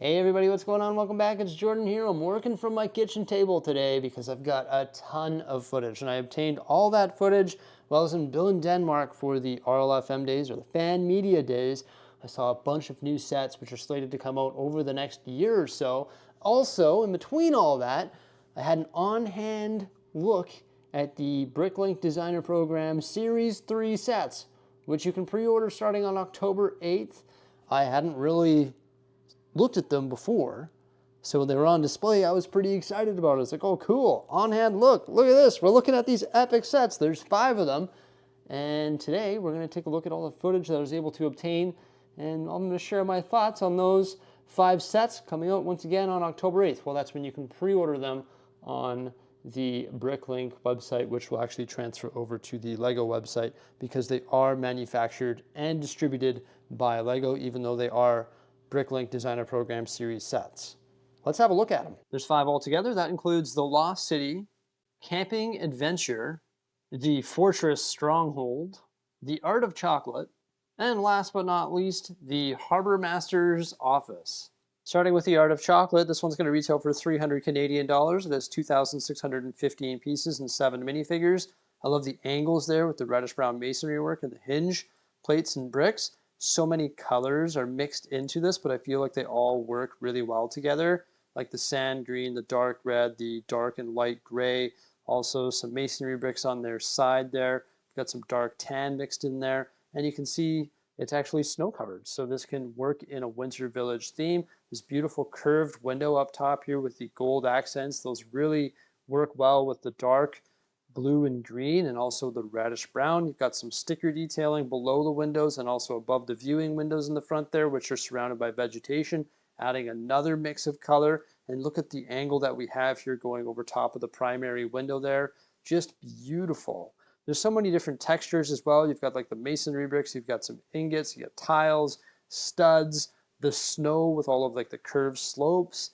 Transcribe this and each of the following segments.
Hey everybody, what's going on? Welcome back. It's Jordan here. I'm working from my kitchen table today because I've got a ton of footage, and I obtained all that footage while I was in Denmark for the RLFM days, or the Fan Media Days. I saw a bunch of new sets which are slated to come out over the next year or so. Also, in between all that, I had an on-hand look at the Bricklink Designer Program Series 3 sets, which you can pre-order starting on October 8th. I hadn't really looked at them before, so when they were on display, I was pretty excited about it. It's like, oh, cool, on hand, look at this. We're looking at these epic sets. There's 5 of them. And today we're going to take a look at all the footage that I was able to obtain, and I'm going to share my thoughts on those 5 sets coming out once again on October 8th. Well, that's when you can pre-order them on the Bricklink website, which will actually transfer over to the Lego website because they are manufactured and distributed by Lego, even though they are Bricklink Designer Program Series sets. Let's have a look at them. There's 5 altogether. That includes the Lost City, Camping Adventure, the Fortress Stronghold, the Art of Chocolate, and last but not least, the Harbormaster's Office. Starting with the Art of Chocolate, this one's going to retail for 300 Canadian dollars. It has 2,615 pieces and 7 minifigures. I love the angles there with the reddish brown masonry work and the hinge plates and bricks. So many colors are mixed into this, but I feel like they all work really well together, like the sand green, the dark red, the dark and light gray. Also some masonry bricks on their side there. We've got some dark tan mixed in there, and you can see it's actually snow covered, so this can work in a winter village theme. This beautiful curved window up top here with the gold accents, those really work well with the dark blue and green and also the reddish brown. You've got some sticker detailing below the windows and also above the viewing windows in the front there, which are surrounded by vegetation, adding another mix of color. And look at the angle that we have here going over top of the primary window there. Just beautiful. There's so many different textures as well. You've got like the masonry bricks, you've got some ingots, you got tiles, studs, the snow with all of like the curved slopes.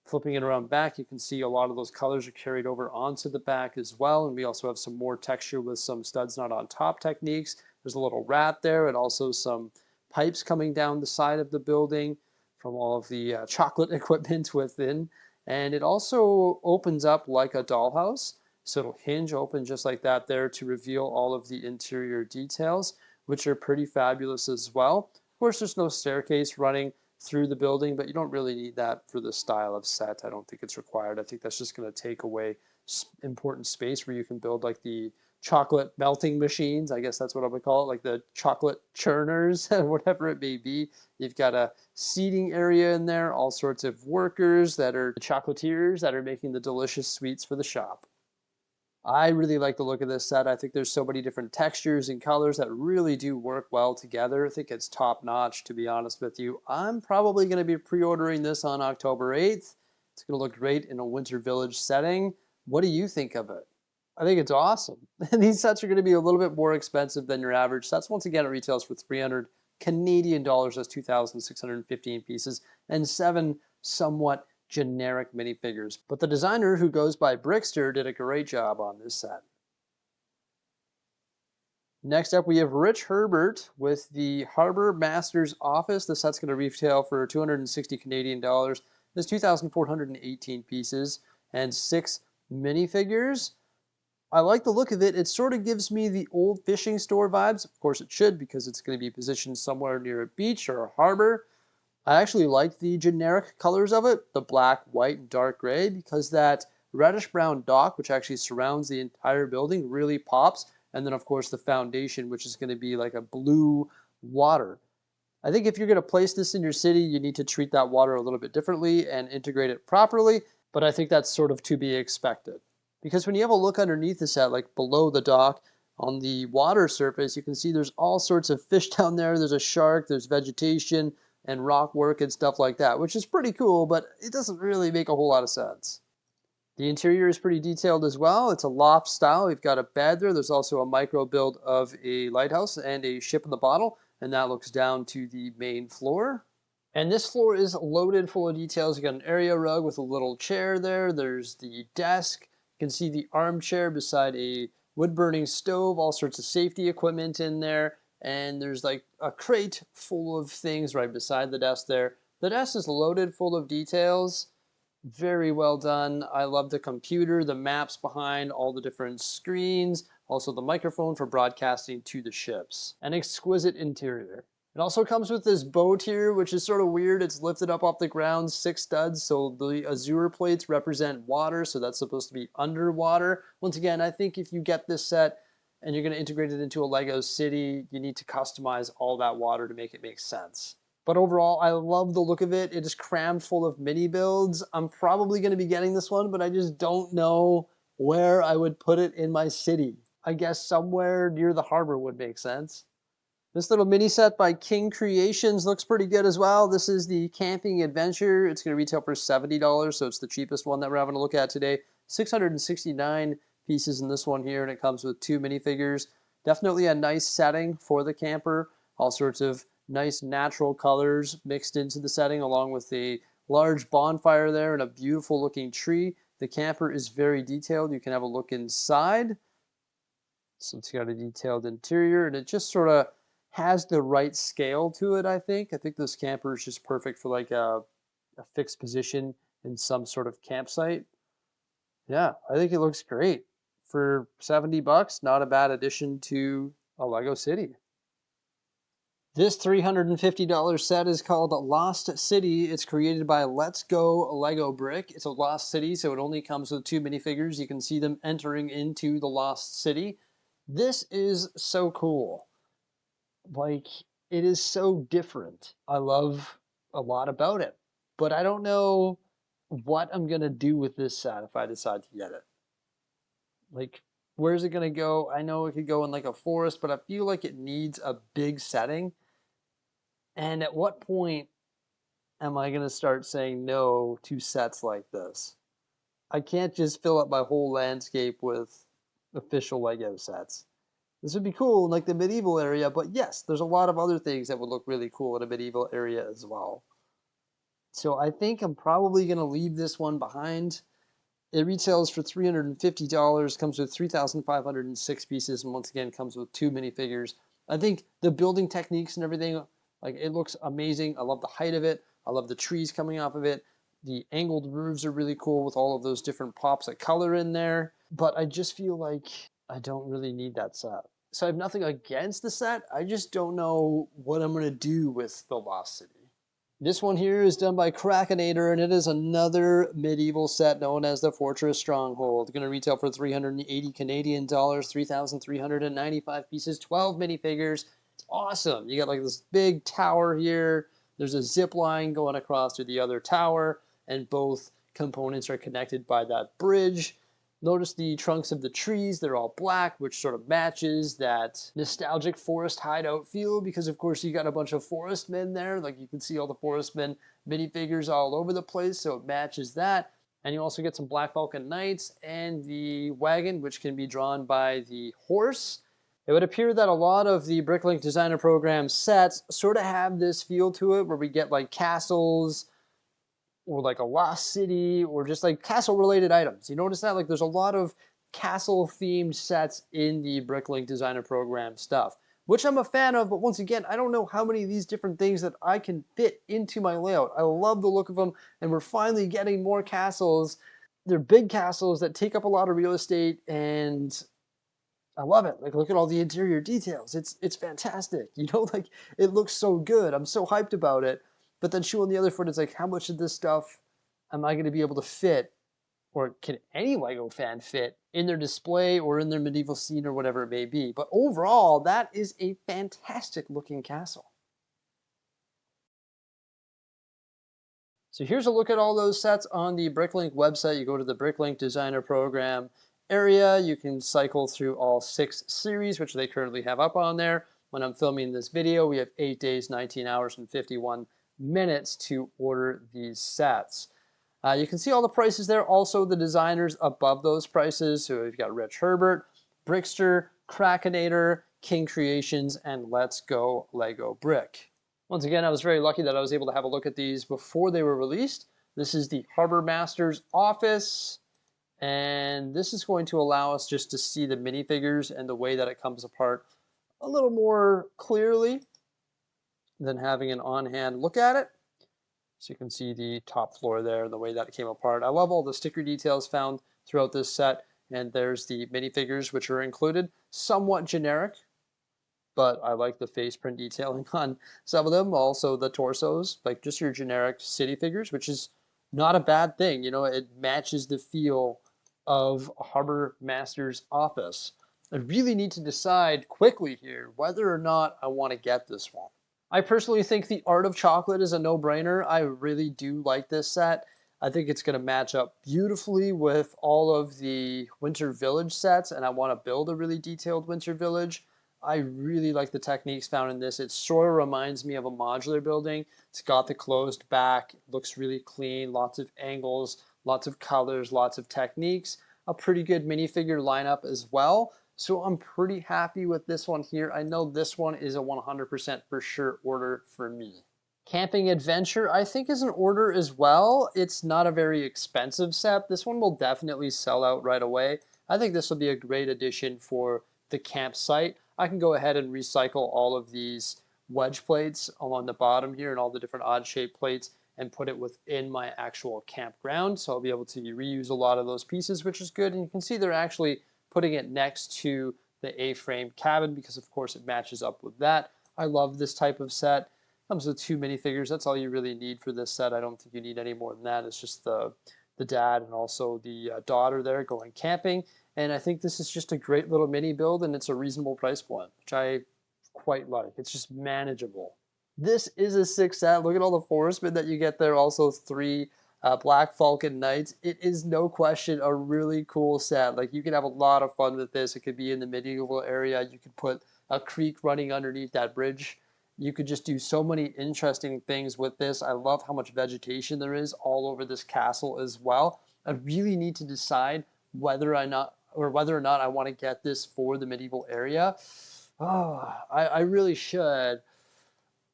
Flipping it around back, you can see a lot of those colors are carried over onto the back as well. And we also have some more texture with some studs not on top techniques. There's a little rat there and also some pipes coming down the side of the building from all of the chocolate equipment within. And it also opens up like a dollhouse. So it'll hinge open just like that there to reveal all of the interior details, which are pretty fabulous as well. Of course, there's no staircase running through the building, but you don't really need that for the style of set. I don't think it's required. I think that's just going to take away important space where you can build like the chocolate melting machines. I guess that's what I would call it, like the chocolate churners, whatever it may be. You've got a seating area in there, all sorts of workers that are chocolatiers that are making the delicious sweets for the shop. I really like the look of this set. I think there's so many different textures and colors that really do work well together. I think it's top notch, to be honest with you. I'm probably going to be pre-ordering this on October 8th. It's going to look great in a winter village setting. What do you think of it? I think it's awesome. These sets are going to be a little bit more expensive than your average sets. Once again, it retails for 300 Canadian dollars. That's 2,615 pieces and 7 somewhat generic minifigures. But the designer, who goes by Brickster, did a great job on this set. Next up, we have Rich Herbert with the Harbormaster's Office. The set's going to retail for 260 Canadian dollars. There's 2,418 pieces and 6 minifigures. I like the look of it. It sort of gives me the old fishing store vibes. Of course it should, because it's going to be positioned somewhere near a beach or a harbor. I actually like the generic colors of it, the black, white, and dark gray, because that reddish brown dock, which actually surrounds the entire building, really pops. And then, of course, the foundation, which is going to be like a blue water. I think if you're going to place this in your city, you need to treat that water a little bit differently and integrate it properly. But I think that's sort of to be expected. Because when you have a look underneath the set, like below the dock, on the water surface, you can see there's all sorts of fish down there. There's a shark, there's vegetation, and rock work and stuff like that, which is pretty cool, but it doesn't really make a whole lot of sense. The interior is pretty detailed as well. It's a loft style. We've got a bed there. There's also a micro build of a lighthouse and a ship in the bottle, and that looks down to the main floor. And this floor is loaded full of details. You got an area rug with a little chair there. There's the desk. You can see the armchair beside a wood-burning stove, all sorts of safety equipment in there. And there's like a crate full of things right beside the desk there. The desk is loaded full of details. Very well done. I love the computer, the maps behind all the different screens, also the microphone for broadcasting to the ships. An exquisite interior. It also comes with this boat here, which is sort of weird. It's lifted up off the ground, 6 studs, so the azure plates represent water, so that's supposed to be underwater. Once again, I think if you get this set and you're going to integrate it into a Lego city, you need to customize all that water to make it make sense. But overall, I love the look of it. It is crammed full of mini builds. I'm probably going to be getting this one, but I just don't know where I would put it in my city. I guess somewhere near the harbor would make sense. This little mini set by King Creations looks pretty good as well. This is the Camping Adventure. It's going to retail for $70, so it's the cheapest one that we're having a look at today. 669 pieces in this one here, and it comes with 2 minifigures. Definitely a nice setting for the camper. All sorts of nice natural colors mixed into the setting, along with a large bonfire there and a beautiful looking tree. The camper is very detailed. You can have a look inside. So it's got a detailed interior, and it just sort of has the right scale to it, I think. I think this camper is just perfect for like a fixed position in some sort of campsite. Yeah, I think it looks great. For 70 bucks, not a bad addition to a Lego city. This $350 set is called Lost City. It's created by Let's Go Lego Brick. It's a lost city, so it only comes with 2 minifigures. You can see them entering into the lost city. This is so cool. Like, it is so different. I love a lot about it, but I don't know what I'm gonna do with this set if I decide to get it. Like, where's it gonna go? I know it could go in like a forest, but I feel like it needs a big setting. And at what point am I gonna start saying no to sets like this? I can't just fill up my whole landscape with official Lego sets. This would be cool in like the medieval area, but yes, there's a lot of other things that would look really cool in a medieval area as well. So I think I'm probably going to leave this one behind. It retails for $350, comes with 3,506 pieces, and once again comes with 2 minifigures. I think the building techniques and everything, like, it looks amazing. I love the height of it. I love the trees coming off of it. The angled roofs are really cool with all of those different pops of color in there. But I just feel like I don't really need that set. So I have nothing against the set. I just don't know what I'm going to do with the Lost City. This one here is done by Krakenator, and it is another medieval set known as the Fortress Stronghold. Going to retail for 380 Canadian dollars, 3,395 pieces, 12 minifigures. It's awesome. You got like this big tower here. There's a zip line going across to the other tower, and both components are connected by that bridge. Notice the trunks of the trees, they're all black, which sort of matches that nostalgic forest hideout feel, because of course you got a bunch of forest men there. Like, you can see all the forest men minifigures all over the place, so it matches that. And you also get some Black Vulcan Knights and the wagon, which can be drawn by the horse. It would appear that a lot of the Bricklink Designer Program sets sort of have this feel to it, where we get like castles, or like a lost city, or just like castle related items. You notice that? Like, there's a lot of castle themed sets in the Bricklink Designer Program stuff, which I'm a fan of, but once again, I don't know how many of these different things that I can fit into my layout. I love the look of them, and we're finally getting more castles. They're big castles that take up a lot of real estate, and I love it. Like, look at all the interior details. It's fantastic. You know, like, it looks so good. I'm so hyped about it. But then shoe on the other foot, it's like, how much of this stuff am I going to be able to fit, or can any Lego fan fit in their display or in their medieval scene or whatever it may be? But overall, that is a fantastic looking castle. So here's a look at all those sets on the Bricklink website. You go to the Bricklink Designer Program area. You can cycle through all 6 series, which they currently have up on there. When I'm filming this video, we have 8 days, 19 hours, and 51 minutes to order these sets. You can see all the prices there. Also, the designers above those prices. So we've got Rich Herbert, Brickster, Krakenator, King Creations, and Let's Go Lego Brick. Once again, I was very lucky that I was able to have a look at these before they were released. This is the Harbormaster's office, and this is going to allow us just to see the minifigures and the way that it comes apart a little more clearly than having an on-hand look at it. So you can see the top floor there and the way that it came apart. I love all the sticker details found throughout this set. And there's the minifigures, which are included. Somewhat generic, but I like the face print detailing on some of them. Also the torsos, like just your generic city figures, which is not a bad thing. You know, it matches the feel of Harbormaster's office. I really need to decide quickly here whether or not I want to get this one. I personally think the Art of Chocolate is a no-brainer. I really do like this set. I think it's going to match up beautifully with all of the Winter Village sets, and I want to build a really detailed Winter Village. I really like the techniques found in this. It sort of reminds me of a modular building. It's got the closed back, it looks really clean, lots of angles, lots of colors, lots of techniques. A pretty good minifigure lineup as well. So I'm pretty happy with this one here. I know this one is a 100% for sure order for me. Camping Adventure, I think, is an order as well. It's not a very expensive set. This one will definitely sell out right away. I think this will be a great addition for the campsite. I can go ahead and recycle all of these wedge plates along the bottom here and all the different odd shaped plates and put it within my actual campground. So I'll be able to reuse a lot of those pieces, which is good. And you can see they're actually putting it next to the A-frame cabin because of course it matches up with that. I love this type of set. Comes with 2 minifigures. That's all you really need for this set. I don't think you need any more than that. It's just the dad and also the daughter there going camping. And I think this is just a great little mini build and it's a reasonable price point, which I quite like. It's just manageable. This is a 6 set. Look at all the forestmen that you get there. Also 3 Black Falcon Knights. It is no question a really cool set. Like you can have a lot of fun with this. It could be in the medieval area. You could put a creek running underneath that bridge. You could just do so many interesting things with this. I love how much vegetation there is all over this castle as well. I really need to decide whether or not I want to get this for the medieval area. Oh, I really should.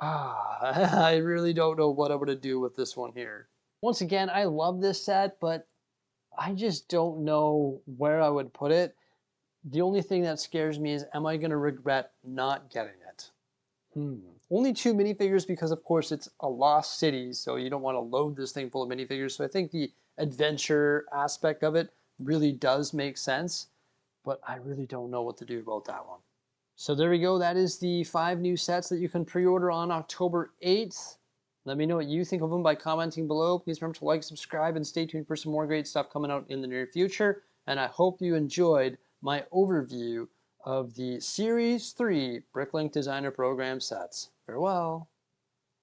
I really don't know what I'm going to do with this one here. Once again, I love this set, but I just don't know where I would put it. The only thing that scares me is, am I going to regret not getting it? Only 2 minifigures because, of course, it's a lost city, so you don't want to load this thing full of minifigures. So I think the adventure aspect of it really does make sense, but I really don't know what to do about that one. So there we go. That is the 5 new sets that you can pre-order on October 8th. Let me know what you think of them by commenting below. Please remember to like, subscribe, and stay tuned for some more great stuff coming out in the near future. And I hope you enjoyed my overview of the Series 3 Bricklink Designer Program sets. Farewell.